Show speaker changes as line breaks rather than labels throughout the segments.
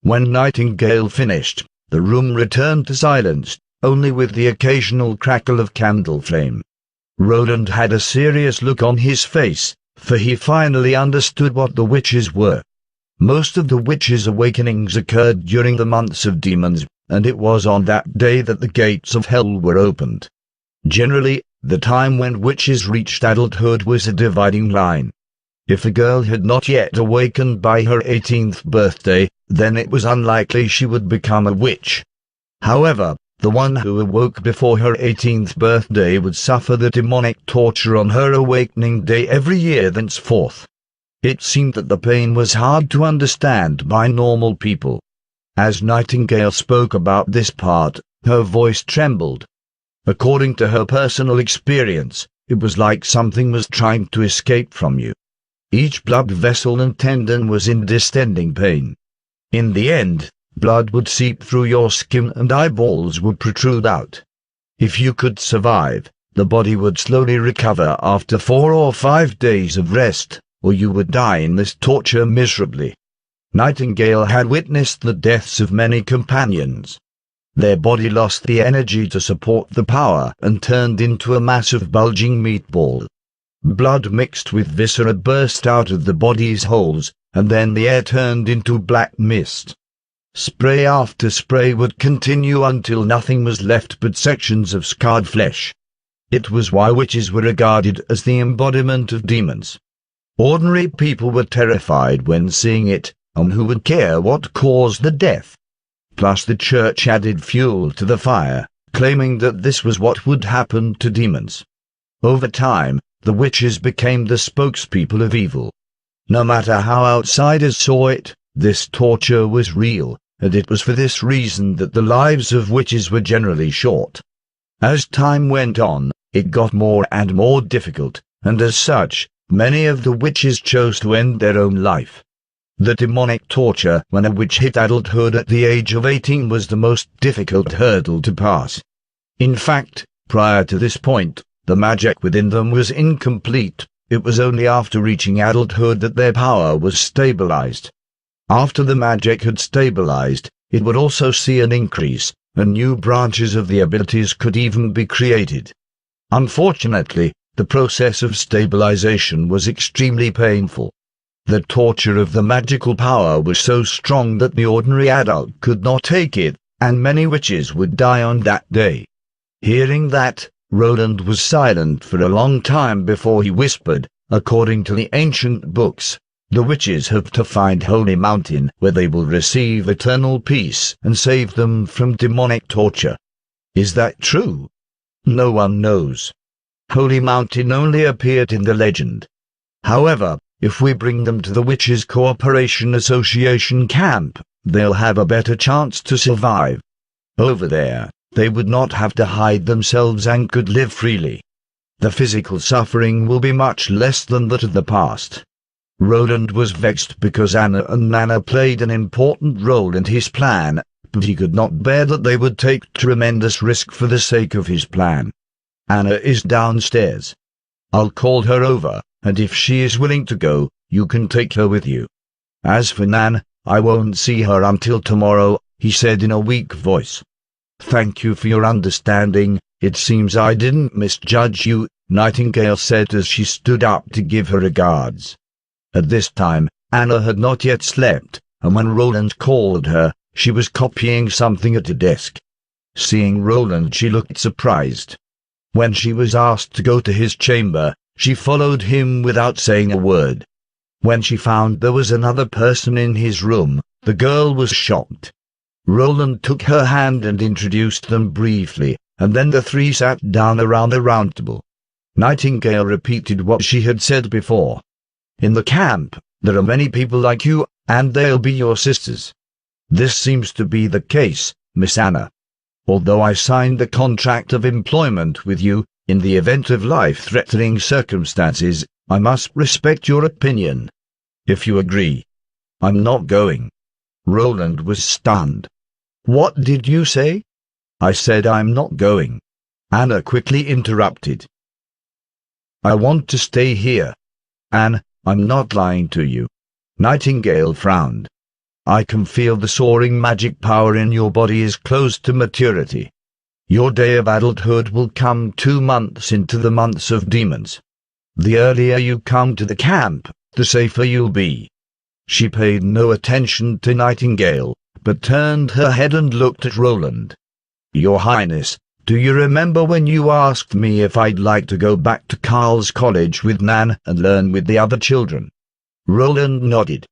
When Nightingale finished, the room returned to silence, only with the occasional crackle of candle flame. Roland had a serious look on his face, for he finally understood what the witches were. Most of the witches' awakenings occurred during the months of demons, and it was on that day that the gates of hell were opened. Generally, the time when witches reached adulthood was a dividing line. If a girl had not yet awakened by her 18th birthday, then it was unlikely she would become a witch. However, the one who awoke before her 18th birthday would suffer the demonic torture on her awakening day every year thenceforth. It seemed that the pain was hard to understand by normal people. As Nightingale spoke about this part, her voice trembled. According to her personal experience, it was like something was trying to escape from you. Each blood vessel and tendon was in distending pain. In the end, blood would seep through your skin and eyeballs would protrude out. If you could survive, the body would slowly recover after 4 or 5 days of rest, or you would die in this torture miserably. Nightingale had witnessed the deaths of many companions. Their body lost the energy to support the power and turned into a massive bulging meatball. Blood mixed with viscera burst out of the body's holes, and then the air turned into black mist. Spray after spray would continue until nothing was left but sections of scarred flesh. It was why witches were regarded as the embodiment of demons. Ordinary people were terrified when seeing it, and who would care what caused the death? Plus the church added fuel to the fire, claiming that this was what would happen to demons. Over time, the witches became the spokespeople of evil. No matter how outsiders saw it, this torture was real, and it was for this reason that the lives of witches were generally short. As time went on, it got more and more difficult, and as such, many of the witches chose to end their own life. The demonic torture when a witch hit adulthood at the age of 18 was the most difficult hurdle to pass. In fact, prior to this point, the magic within them was incomplete. It was only after reaching adulthood that their power was stabilized. After the magic had stabilized, it would also see an increase, and new branches of the abilities could even be created. Unfortunately, the process of stabilization was extremely painful. The torture of the magical power was so strong that the ordinary adult could not take it, and many witches would die on that day. Hearing that, Roland was silent for a long time before he whispered, "According to the ancient books, the witches have to find Holy Mountain, where they will receive eternal peace and save them from demonic torture. Is that true? No one knows. Holy Mountain only appeared in the legend. However, if we bring them to the Witches' Cooperation Association camp, they'll have a better chance to survive. Over there, they would not have to hide themselves and could live freely. The physical suffering will be much less than that of the past." Roland was vexed because Anna and Nana played an important role in his plan, but he could not bear that they would take tremendous risk for the sake of his plan. "Anna is downstairs. I'll call her over, and if she is willing to go, you can take her with you. As for Nan, I won't see her until tomorrow," he said in a weak voice. "Thank you for your understanding. It seems I didn't misjudge you," Nightingale said as she stood up to give her regards. At this time, Anna had not yet slept, and when Roland called her, she was copying something at a desk. Seeing Roland, she looked surprised. When she was asked to go to his chamber, she followed him without saying a word. When she found there was another person in his room, the girl was shocked. Roland took her hand and introduced them briefly, and then the three sat down around a round table. Nightingale repeated what she had said before. "In the camp, there are many people like you, and they'll be your sisters. This seems to be the case, Miss Anna. Although I signed the contract of employment with you, in the event of life-threatening circumstances, I must respect your opinion. If you agree, I'm not going." Roland was stunned. "What did you say?" "I said I'm not going." Anna quickly interrupted. "I want to stay here. Anne, I'm not lying to you." Nightingale frowned. I can feel the soaring magic power in your body is close to maturity. Your day of adulthood will come 2 months into the months of demons. The earlier you come to the camp, the safer you'll be." She paid no attention to Nightingale, but turned her head and looked at Roland. "Your Highness, do you remember when you asked me if I'd like to go back to Carl's College with Nan and learn with the other children?" Roland nodded.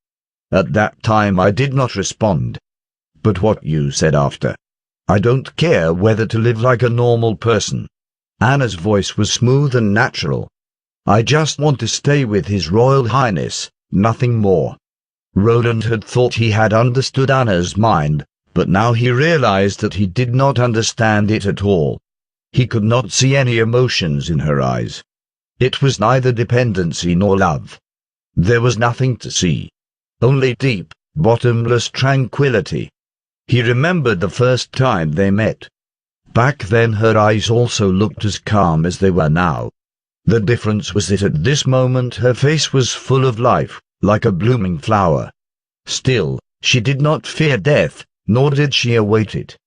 "At that time I did not respond. But what you said after? I don't care whether to live like a normal person." Anna's voice was smooth and natural. "I just want to stay with His Royal Highness, nothing more." Roland had thought he had understood Anna's mind, but now he realized that he did not understand it at all. He could not see any emotions in her eyes. It was neither dependency nor love. There was nothing to see. Only deep, bottomless tranquility. He remembered the first time they met. Back then her eyes also looked as calm as they were now. The difference was that at this moment her face was full of life, like a blooming flower. Still, she did not fear death, nor did she await it.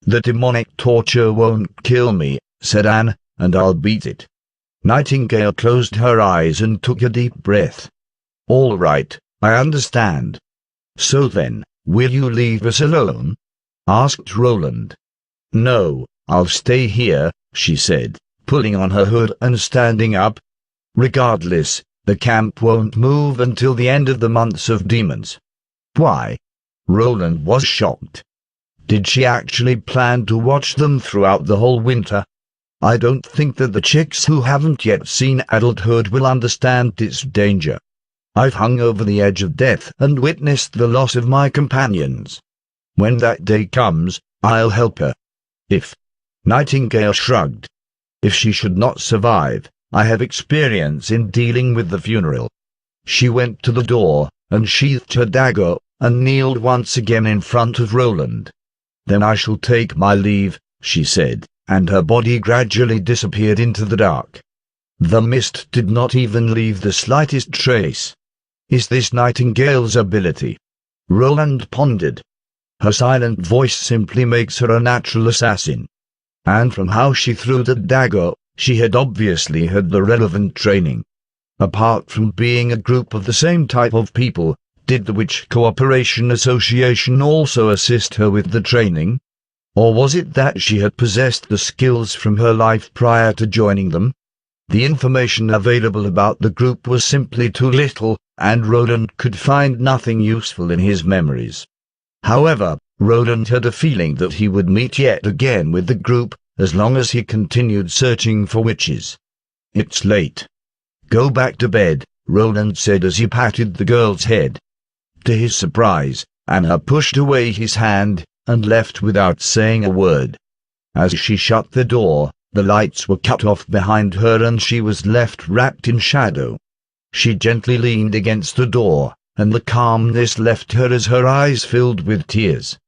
"The demonic torture won't kill me," said Anne, "and I'll beat it." Nightingale closed her eyes and took a deep breath. "All right, I understand. So then, will you leave us alone?" asked Roland. "No, I'll stay here," she said, pulling on her hood and standing up. "Regardless, the camp won't move until the end of the months of demons." "Why?" Roland was shocked. Did she actually plan to watch them throughout the whole winter? "I don't think that the chicks who haven't yet seen adulthood will understand its danger. I've hung over the edge of death and witnessed the loss of my companions. When that day comes, I'll help her. If—" Nightingale shrugged. "If she should not survive, I have experience in dealing with the funeral." She went to the door, and sheathed her dagger, and kneeled once again in front of Roland. "Then I shall take my leave," she said, and her body gradually disappeared into the dark. The mist did not even leave the slightest trace. Is this Nightingale's ability? Roland pondered. Her silent voice simply makes her a natural assassin. And from how she threw the dagger, she had obviously had the relevant training. Apart from being a group of the same type of people, did the Witch Cooperation Association also assist her with the training? Or was it that she had possessed the skills from her life prior to joining them? The information available about the group was simply too little, and Roland could find nothing useful in his memories. However, Roland had a feeling that he would meet yet again with the group, as long as he continued searching for witches. "It's late. Go back to bed," Roland said as he patted the girl's head. To his surprise, Anna pushed away his hand, and left without saying a word. As she shut the door, the lights were cut off behind her and she was left wrapped in shadow. She gently leaned against the door, and the calmness left her as her eyes filled with tears.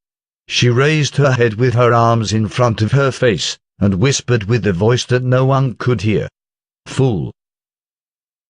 She raised her head with her arms in front of her face, and whispered with a voice that no one could hear. "Fool!